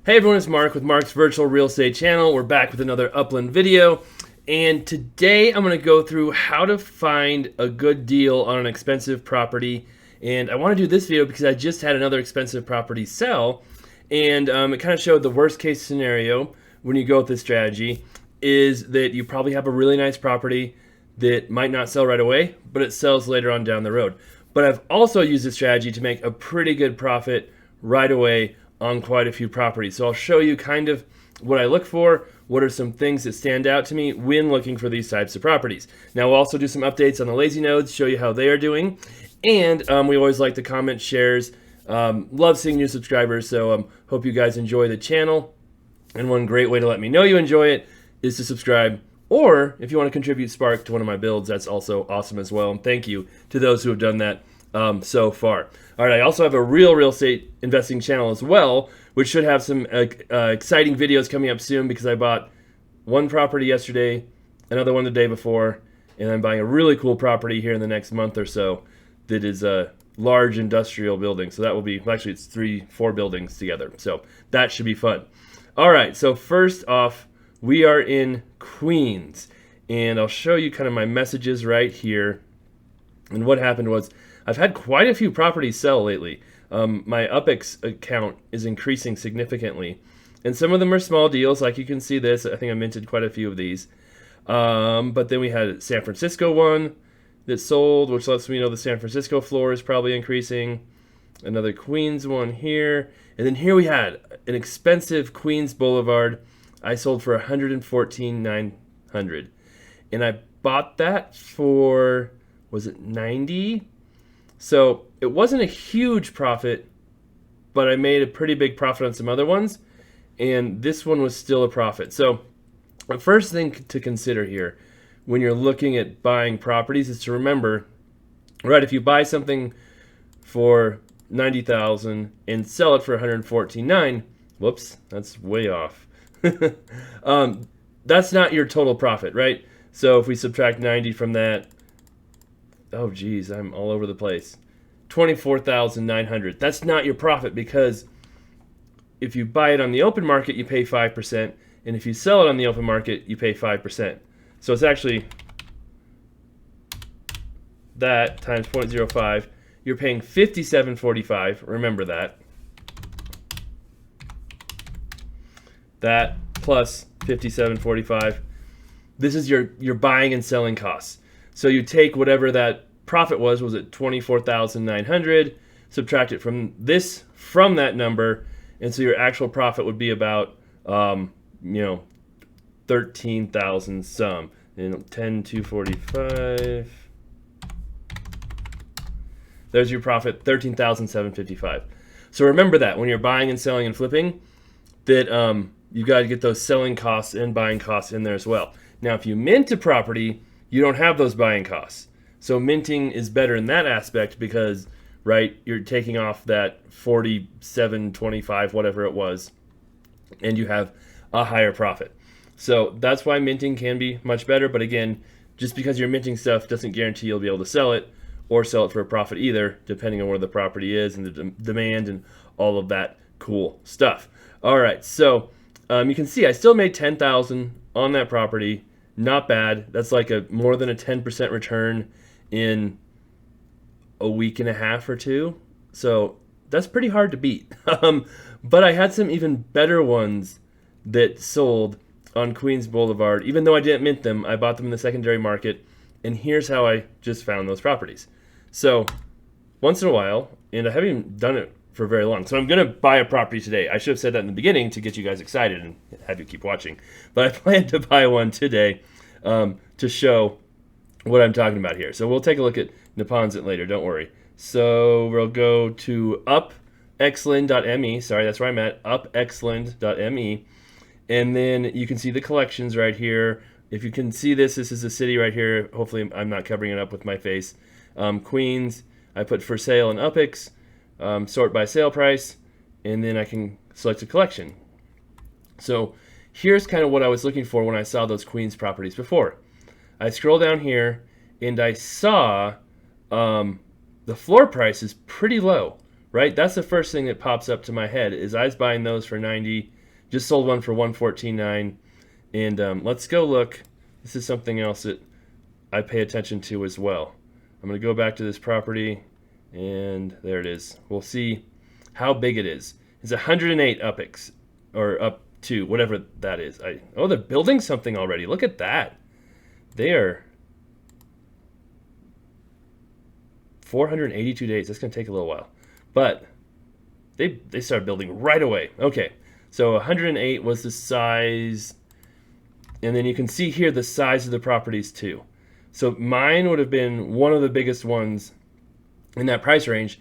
Hey everyone, it's Mark with Mark's Virtual Real Estate Channel. We're back with another Upland video. And today I'm going to go through how to find a good deal on an expensive property. And I want to do this video because I just had another expensive property sell. And it kind of showed the worst case scenario when you go with this strategy is that you probably have a really nice property that might not sell right away, but it sells later on down the road. But I've also used this strategy to make a pretty good profit right away on quite a few properties. So I'll show you kind of what I look for, what are some things that stand out to me when looking for these types of properties. Now we'll also do some updates on the lazy nodes, show you how they are doing. And we always like the comments, shares. Love seeing new subscribers, so hope you guys enjoy the channel. And one great way to let me know you enjoy it is to subscribe. Or if you want to contribute Spark to one of my builds, that's also awesome as well. And thank you to those who have done that so far. All right, I also have a real estate investing channel as well, which should have some exciting videos coming up soon because I bought one property yesterday, another one the day before, and I'm buying a really cool property here in the next month or so that is a large industrial building. So that will be, well, actually it's 3-4 buildings together. So that should be fun. All right, so first off, we are in Queens, and I'll show you kind of my messages right here. And what happened was I've had quite a few properties sell lately. My UPX account is increasing significantly. And some of them are small deals, like you can see this. I think I minted quite a few of these. But then we had a San Francisco one that sold, which lets me know the San Francisco floor is probably increasing. Another Queens one here. And then here we had an expensive Queens Boulevard. I sold for $114,900. And I bought that for, was it 90? So it wasn't a huge profit, but I made a pretty big profit on some other ones, and this one was still a profit. So the first thing to consider here when you're looking at buying properties is to remember, right, if you buy something for $90,000 and sell it for $114,900, whoops, that's way off. That's not your total profit, right? So if we subtract 90 from that, oh geez, I'm all over the place. $24,900. That's not your profit because if you buy it on the open market, you pay 5%, and if you sell it on the open market, you pay 5%. So it's actually that times 0.05. You're paying $57.45. Remember that. That plus $57.45. This is your buying and selling costs. So you take whatever that profit was it $24,900, subtract it from that number, and so your actual profit would be about 13,000 some, and 10,245. There's your profit, 13,755. So remember that when you're buying and selling and flipping, that you got to get those selling costs and buying costs in there as well. Now, if you mint a property, you don't have those buying costs. So minting is better in that aspect because, right, you're taking off that 47.25, whatever it was, and you have a higher profit. So that's why minting can be much better. But again, just because you're minting stuff doesn't guarantee you'll be able to sell it or sell it for a profit either, depending on where the property is and the demand and all of that cool stuff. All right, so you can see I still made $10,000 on that property. Not bad. That's like more than a 10% return in a week and a half or two. So that's pretty hard to beat. But I had some even better ones that sold on Queens Boulevard. Even though I didn't mint them, I bought them in the secondary market. And here's how I just found those properties. So once in a while, and I haven't even done it for very long. So I'm going to buy a property today. I should have said that in the beginning to get you guys excited and have you keep watching. But I plan to buy one today to show what I'm talking about here. So we'll take a look at Neponset later, don't worry. So we'll go to upxland.me. Sorry, that's where I'm at, upxland.me. And then you can see the collections right here. If you can see this is a city right here. Hopefully I'm not covering it up with my face. Queens, I put for sale and UPX. Sort by sale price, and then I can select a collection. So here's kind of what I was looking for when I saw those Queens properties before. I scroll down here and I saw the floor price is pretty low, right? That's the first thing that pops up to my head is I was buying those for 90, just sold one for 114.9, and let's go look. This is something else that I pay attention to as well. I'm going to go back to this property, and there it is. We'll see how big it is. It's 108 UPX, or up to whatever that is. Oh, they're building something already. Look at that. They are 482 days. That's going to take a little while. But they started building right away. Okay, so 108 was the size. And then you can see here the size of the properties too. So mine would have been one of the biggest ones in that price range,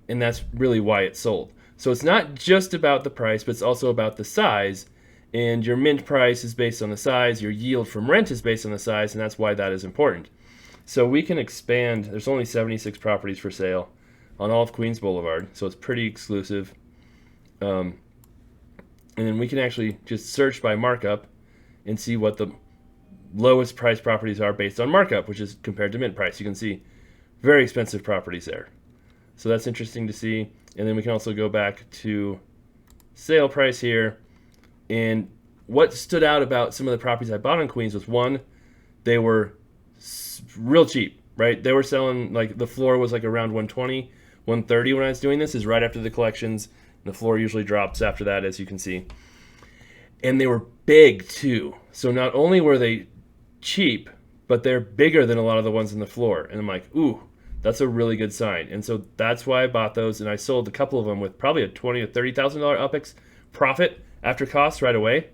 and that's really why it sold. So it's not just about the price, but it's also about the size. And your mint price is based on the size. Your yield from rent is based on the size, and that's why that is important. So we can expand. There's only 76 properties for sale on all of Queens Boulevard, so it's pretty exclusive. And then we can actually just search by markup and see what the lowest price properties are based on markup, which is compared to mint price. You can see very expensive properties there. So that's interesting to see. And then we can also go back to sale price here. And what stood out about some of the properties I bought in Queens was, one, they were real cheap, right? They were selling, like, the floor was like around 120, 130 when I was doing this, is right after the collections. The floor usually drops after that, as you can see. And they were big too. So not only were they cheap, but they're bigger than a lot of the ones in the floor. And I'm like, ooh, that's a really good sign. And so that's why I bought those, and I sold a couple of them with probably a $20,000 to $30,000 UPX profit after costs right away.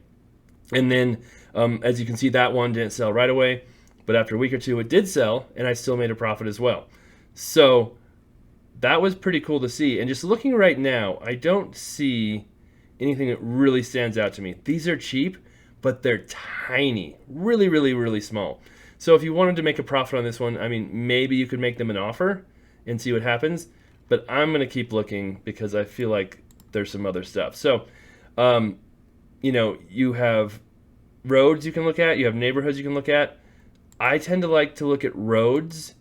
And then, as you can see, that one didn't sell right away, but after a week or two, it did sell, and I still made a profit as well. So that was pretty cool to see. And just looking right now, I don't see anything that really stands out to me. These are cheap, but they're tiny, really, really, really small. So if you wanted to make a profit on this one, I mean, maybe you could make them an offer and see what happens. But I'm going to keep looking because I feel like there's some other stuff. So, you know, you have roads you can look at. You have neighborhoods you can look at. I tend to like to look at roads.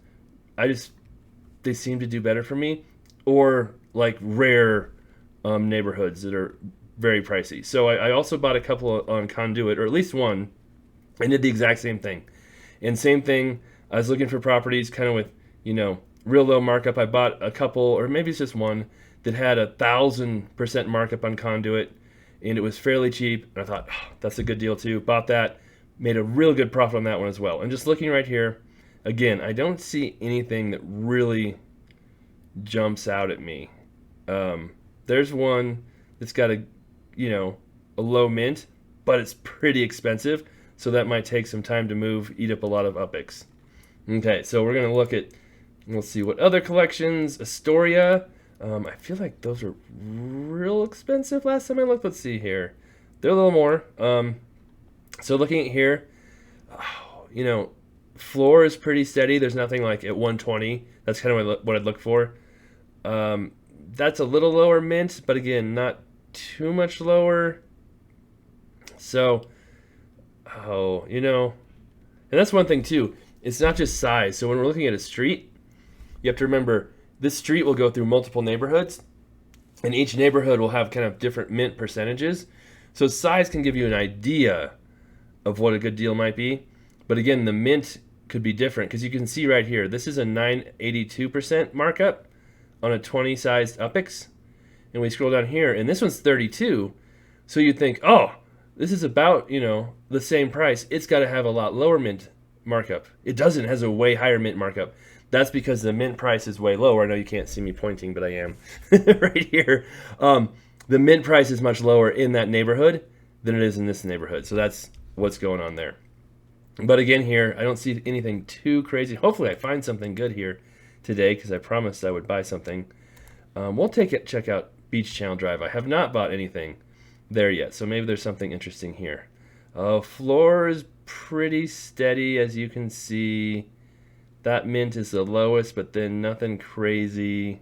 They seem to do better for me. Or like rare neighborhoods that are very pricey. So I also bought a couple on Conduit, or at least one, and did the exact same thing. And same thing, I was looking for properties kind of with, you know, real low markup. I bought a couple, or maybe it's just one, that had 1,000% markup on Conduit, and it was fairly cheap. And I thought, oh, that's a good deal too. Bought that, made a real good profit on that one as well. And just looking right here, again, I don't see anything that really jumps out at me. There's one that's got a low mint, but it's pretty expensive. So that might take some time to move, eat up a lot of UPX. Okay, so we're going to look at, let's see, what other collections. Astoria, I feel like those are real expensive last time I looked. Let's see here. They're a little more. So looking at here, floor is pretty steady. There's nothing like at 120. That's kind of what I'd look for. That's a little lower mint, but again, not too much lower. So, and that's one thing too. It's not just size. So when we're looking at a street, you have to remember this street will go through multiple neighborhoods, and each neighborhood will have kind of different mint percentages. So size can give you an idea of what a good deal might be. But again, the mint could be different because you can see right here, this is a 982% markup on a 20 sized UPX. And we scroll down here, and this one's 32. So you'd think, oh, this is about, the same price. It's got to have a lot lower mint markup. It doesn't. It has a way higher mint markup. That's because the mint price is way lower. I know you can't see me pointing, but I am right here. The mint price is much lower in that neighborhood than it is in this neighborhood. So that's what's going on there. But again here, I don't see anything too crazy. Hopefully I find something good here today because I promised I would buy something. We'll check out Beach Channel Drive. I have not bought anything there yet, so maybe there's something interesting here. Floor is pretty steady, as you can see. That mint is the lowest, but then nothing crazy.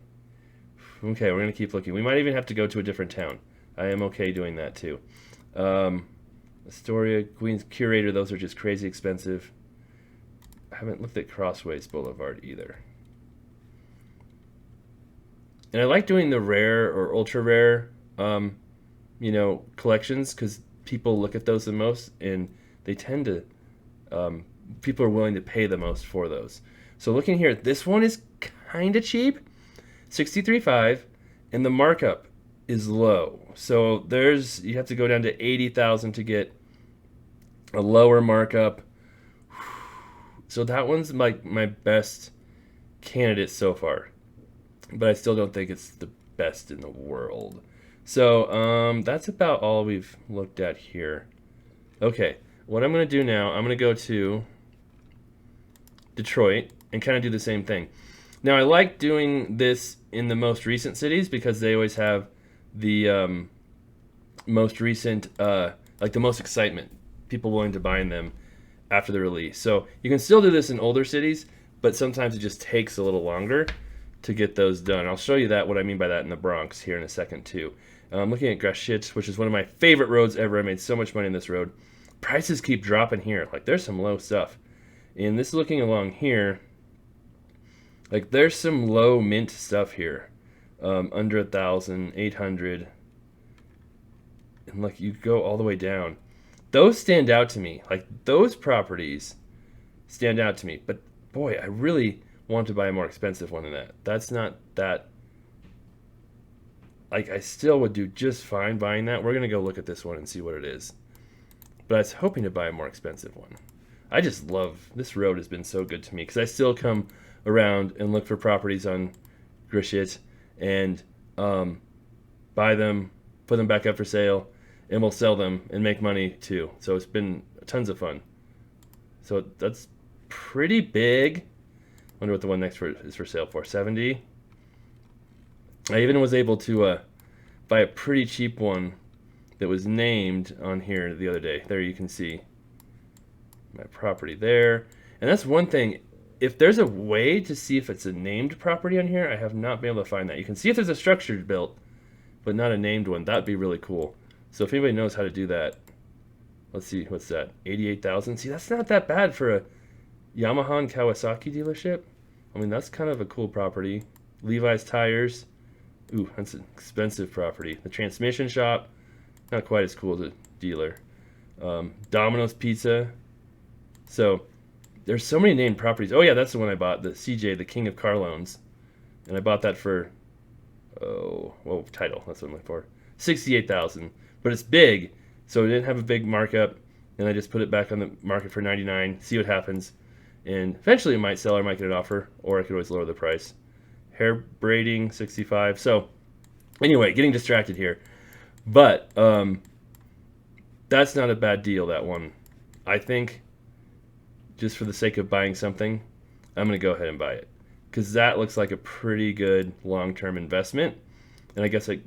Okay, we're going to keep looking. We might even have to go to a different town. I am okay doing that too. Astoria, Queens, Curator, those are just crazy expensive. I haven't looked at Crossways Boulevard either. And I like doing the rare or ultra rare, collections because people look at those the most, and they tend to, people are willing to pay the most for those. So looking here, this one is kind of cheap, 63.5, and the markup is low. So you have to go down to 80,000 to get a lower markup. So that one's my best candidate so far, but I still don't think it's the best in the world. So that's about all we've looked at here. Okay, what I'm going to do now, I'm going to go to Detroit and kind of do the same thing. Now, I like doing this in the most recent cities because they always have the most recent, like the most excitement, people willing to buy in them after the release. So you can still do this in older cities, but sometimes it just takes a little longer to get those done. I'll show you what I mean by that in the Bronx here in a second too. I'm looking at Grashit, which is one of my favorite roads ever. I made so much money in this road. Prices keep dropping here. Like there's some low stuff. And this looking along here, like there's some low mint stuff here. Under 1,000, 800. And like you go all the way down. Those stand out to me. Like those properties stand out to me. But boy, I really want to buy a more expensive one than that. That's not that. Like I still would do just fine buying that. We're going to go look at this one and see what it is. But I was hoping to buy a more expensive one. I just love, this road has been so good to me because I still come around and look for properties on Grashit and buy them, put them back up for sale, and we'll sell them and make money too. So it's been tons of fun. So that's pretty big. Wonder what the one next is for sale for. 70. I even was able to buy a pretty cheap one that was named on here the other day. There you can see my property there. And that's one thing. If there's a way to see if it's a named property on here, I have not been able to find that. You can see if there's a structure built, but not a named one. That'd be really cool. So if anybody knows how to do that, let's see, what's that? 88,000. See, that's not that bad for a Yamaha and Kawasaki dealership. I mean, that's kind of a cool property. Levi's tires. Ooh, that's an expensive property. The transmission shop, not quite as cool as a dealer. Domino's Pizza. So there's so many named properties. Oh yeah, that's the one I bought, the CJ, the King of Car Loans. And I bought that for, title, that's what I'm looking for. 68,000. But it's big, so it didn't have a big markup. And I just put it back on the market for 99, see what happens. And eventually it might sell, or I might get an offer, or I could always lower the price. Hair braiding, 65. So anyway, getting distracted here. But that's not a bad deal, that one. I think just for the sake of buying something, I'm going to go ahead and buy it. Because that looks like a pretty good long-term investment. And I guess I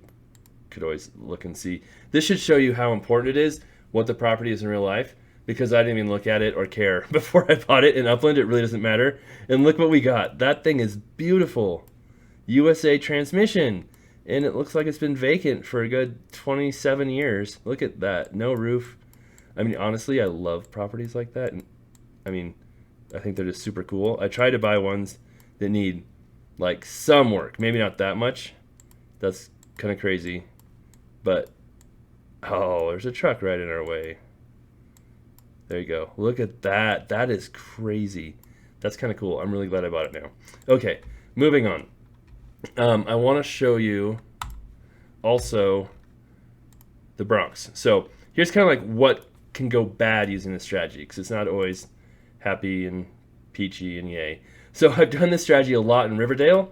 could always look and see. This should show you how important it is, what the property is in real life. Because I didn't even look at it or care before I bought it in Upland. It really doesn't matter. And look what we got. That thing is beautiful. USA transmission. And it looks like it's been vacant for a good 27 years. Look at that. No roof. I mean, honestly, I love properties like that. And I mean, I think they're just super cool. I try to buy ones that need like some work. Maybe not that much. That's kind of crazy. But, oh, there's a truck right in our way. There you go. Look at that. That is crazy. That's kind of cool. I'm really glad I bought it now. Okay, moving on. I want to show you also the Bronx. So here's kind of like what can go bad using this strategy, because it's not always happy and peachy and yay. So I've done this strategy a lot in Riverdale,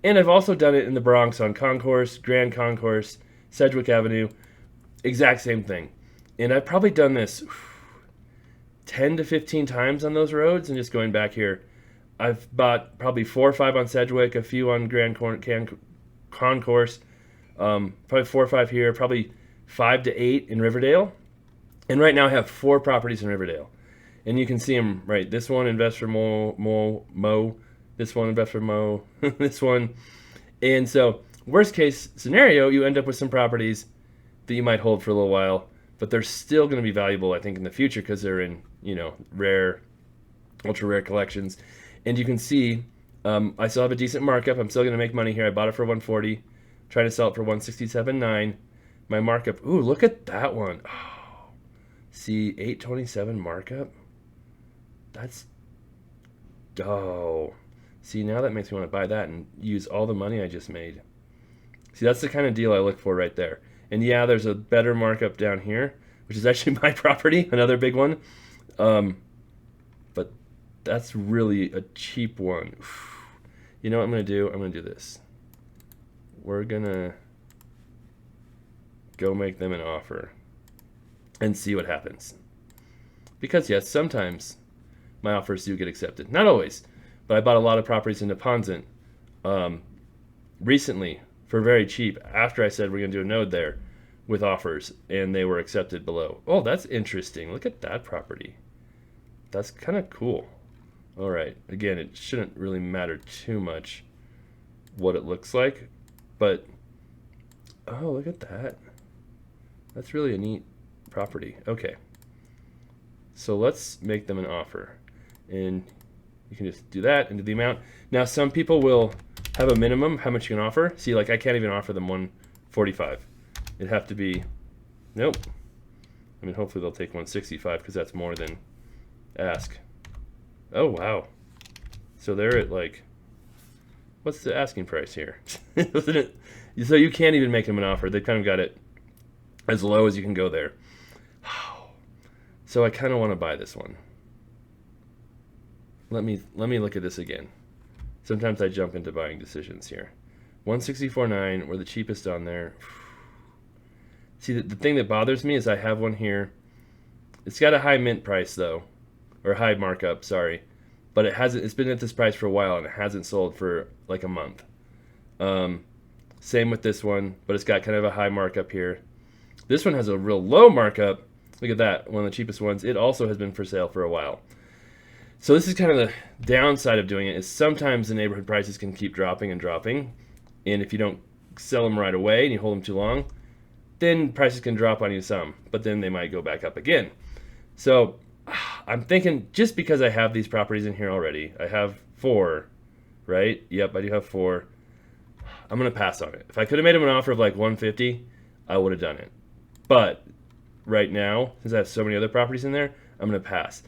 and I've also done it in the Bronx on Concourse, Grand Concourse, Sedgwick Avenue. Exact same thing. And I've probably done this 10 to 15 times on those roads, and just going back here. I've bought probably 4 or 5 on Sedgwick, a few on Grand Concourse, probably 4 or 5 here, probably 5 to 8 in Riverdale. And right now I have 4 properties in Riverdale. And you can see them, right? This one, invest for Mo. This one, invest for Mo. This one. And so, worst case scenario, you end up with some properties that you might hold for a little while, but they're still going to be valuable, I think, in the future because they're in, rare, ultra rare collections. And you can see I still have a decent markup. I'm still going to make money here. I bought it for 140, trying to sell it for 167.9. My markup. Ooh, look at that one. Oh, see, 827 markup. That's see, now that makes me want to buy that and use all the money I just made. See, that's the kind of deal I look for right there. And yeah, there's a better markup down here, which is actually my property, another big one. But that's really a cheap one. You know what I'm going to do? I'm going to do this. We're going to go make them an offer and see what happens. Because yes, sometimes my offers do get accepted. Not always, but I bought a lot of properties in Neponset recently for very cheap after I said we're going to do a node there with offers, and they were accepted below. Oh, that's interesting. Look at that property. That's kind of cool. All right. Again, it shouldn't really matter too much what it looks like, but oh, look at that. That's really a neat property. Okay. So let's make them an offer. And you can just do that and do the amount. Now, some people will have a minimum how much you can offer. See, like I can't even offer them 145. It'd have to be, nope. I mean, hopefully they'll take 165 because that's more than ask. Oh, wow. So they're at like, what's the asking price here? Isn't it? So you can't even make them an offer. They kind of got it as low as you can go there. So I kind of want to buy this one. Let me look at this again. Sometimes I jump into buying decisions here. 164.9, we're the cheapest on there. See, the thing that bothers me is I have one here. It's got a high mint price though, or high markup, sorry. But it's been at this price for a while and it hasn't sold for like a month. Same with this one, but it's got kind of a high markup here. This one has a real low markup. Look at that, one of the cheapest ones. It also has been for sale for a while. So this is kind of the downside of doing it, is sometimes the neighborhood prices can keep dropping and dropping. And if you don't sell them right away and you hold them too long, then prices can drop on you some, but then they might go back up again. So I'm thinking, just because I have these properties in here already, I have 4, right? Yep, I do have 4. I'm going to pass on it. If I could have made them an offer of like 150, I would have done it. But right now, since I have so many other properties in there, I'm going to pass.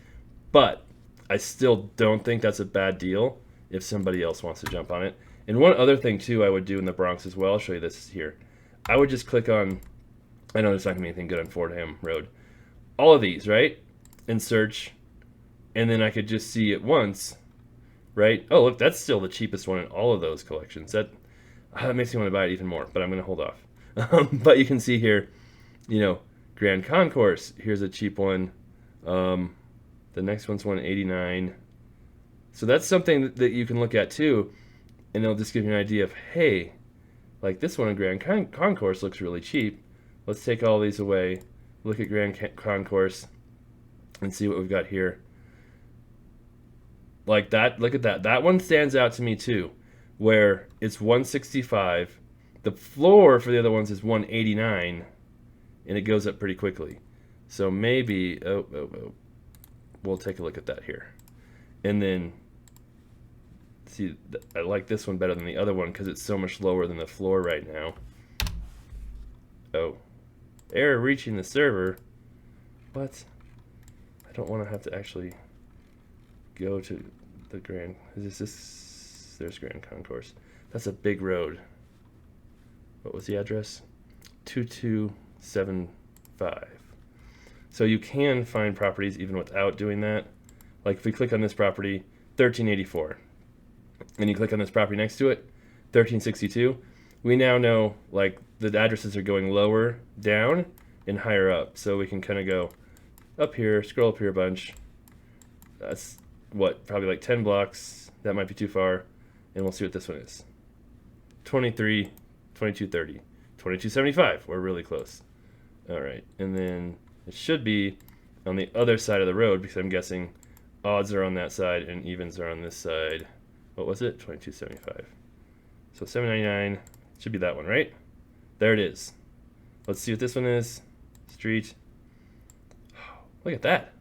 But I still don't think that's a bad deal if somebody else wants to jump on it. And one other thing too I would do in the Bronx as well, I'll show you this here. I would just click on, I know there's not going to be anything good on Fordham Road. All of these, right? And search. And then I could just see it once, right? Oh, look, that's still the cheapest one in all of those collections. That makes me want to buy it even more, but I'm going to hold off. But you can see here, you know, Grand Concourse, here's a cheap one. The next one's 189. So that's something that you can look at too, and it'll just give you an idea of, hey, like this one in Grand Concourse looks really cheap. Let's take all these away, look at Grand Concourse, and see what we've got here. Like that, look at that. That one stands out to me too, where it's 165. The floor for the other ones is 189, and it goes up pretty quickly. So maybe, we'll take a look at that here. And then, see, I like this one better than the other one because it's so much lower than the floor right now. Oh, error reaching the server. What? I don't want to have to actually go to the Grand, is this, there's Grand Concourse. That's a big road. What was the address? 2275. So you can find properties even without doing that. Like if we click on this property, 1384, and you click on this property next to it, 1362, we now know like the addresses are going lower down and higher up. So we can kind of go up here, scroll up here a bunch. That's what, probably like 10 blocks. That might be too far. And we'll see what this one is. 23, 2230, 2275. We're really close. All right, and then it should be on the other side of the road because I'm guessing odds are on that side and evens are on this side. What was it? 2275. So 799 should be that one, right? There it is. Let's see what this one is. Street. Look at that.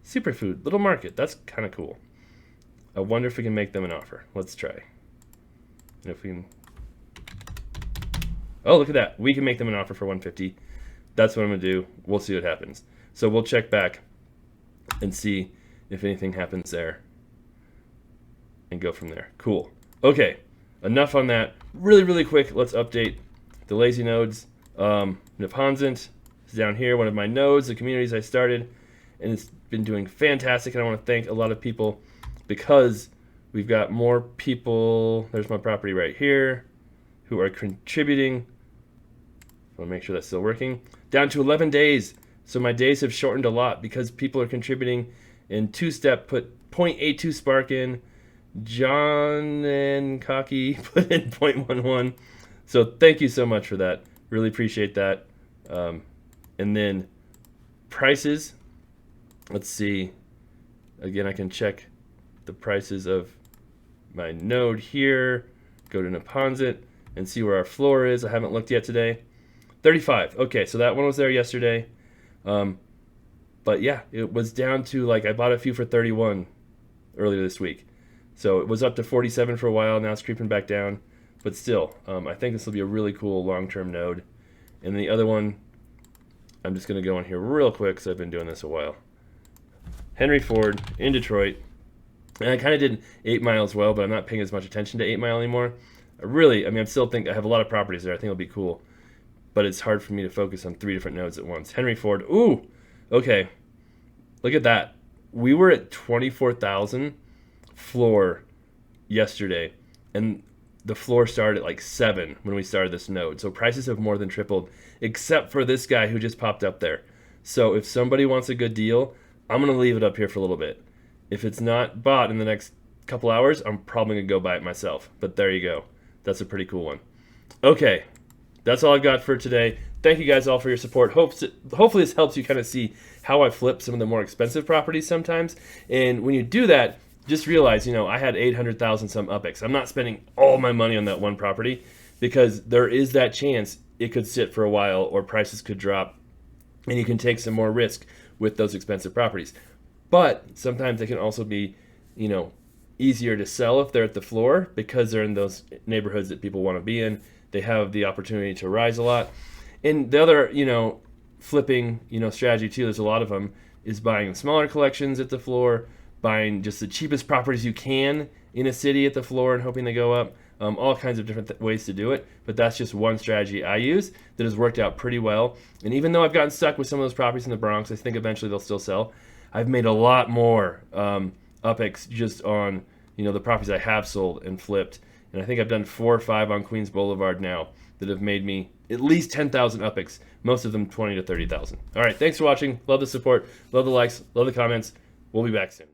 Superfood, Little Market. That's kind of cool. I wonder if we can make them an offer. Let's try. And if we can, oh, look at that. We can make them an offer for 150. That's what I'm gonna do. We'll see what happens. So we'll check back and see if anything happens there and go from there. Cool. Okay, enough on that. Really, really quick, let's update the lazy nodes. Neponsit is down here, one of my nodes, the communities I started, and it's been doing fantastic. And I want to thank a lot of people because we've got more people. There's my property right here who are contributing. I want to make sure that's still working. Down to 11 days. So my days have shortened a lot because people are contributing. In two-step, put 0.82 spark in. John and Cocky put in 0.11. So thank you so much for that. Really appreciate that. And then prices. Let's see. Again, I can check the prices of my node here. Go to Neponsit and see where our floor is. I haven't looked yet today. 35. Okay, so that one was there yesterday. But yeah, it was down to, like, I bought a few for 31 earlier this week. So it was up to 47 for a while. Now it's creeping back down. But still, I think this will be a really cool long-term node. And the other one, I'm just going to go in here real quick because I've been doing this a while. Henry Ford in Detroit. And I kind of did 8 Mile as well, but I'm not paying as much attention to 8 Mile anymore. I still think I have a lot of properties there. I think it'll be cool. But it's hard for me to focus on 3 different nodes at once. Henry Ford. Ooh, okay. Look at that. We were at 24,000 floor yesterday, and the floor started at like 7 when we started this node. So prices have more than tripled, except for this guy who just popped up there. So if somebody wants a good deal, I'm going to leave it up here for a little bit. If it's not bought in the next couple hours, I'm probably going to go buy it myself. But there you go. That's a pretty cool one. Okay, that's all I've got for today. Thank you guys all for your support. Hopefully this helps you kind of see how I flip some of the more expensive properties sometimes. And when you do that, just realize, I had 800,000 some UPX. I'm not spending all my money on that one property because there is that chance it could sit for a while or prices could drop and you can take some more risk with those expensive properties. But sometimes they can also be, easier to sell if they're at the floor because they're in those neighborhoods that people want to be in. They have the opportunity to rise a lot. And the other, flipping, strategy too, there's a lot of them, is buying smaller collections at the floor, buying just the cheapest properties you can in a city at the floor and hoping they go up. All kinds of different ways to do it, but that's just one strategy I use that has worked out pretty well. And even though I've gotten stuck with some of those properties in the Bronx, I think eventually they'll still sell. I've made a lot more UPX just on the properties I have sold and flipped. And I think I've done 4 or 5 on Queens Boulevard now that have made me at least 10,000 UPX, most of them 20 to 30,000. All right, thanks for watching. Love the support, love the likes, love the comments. We'll be back soon.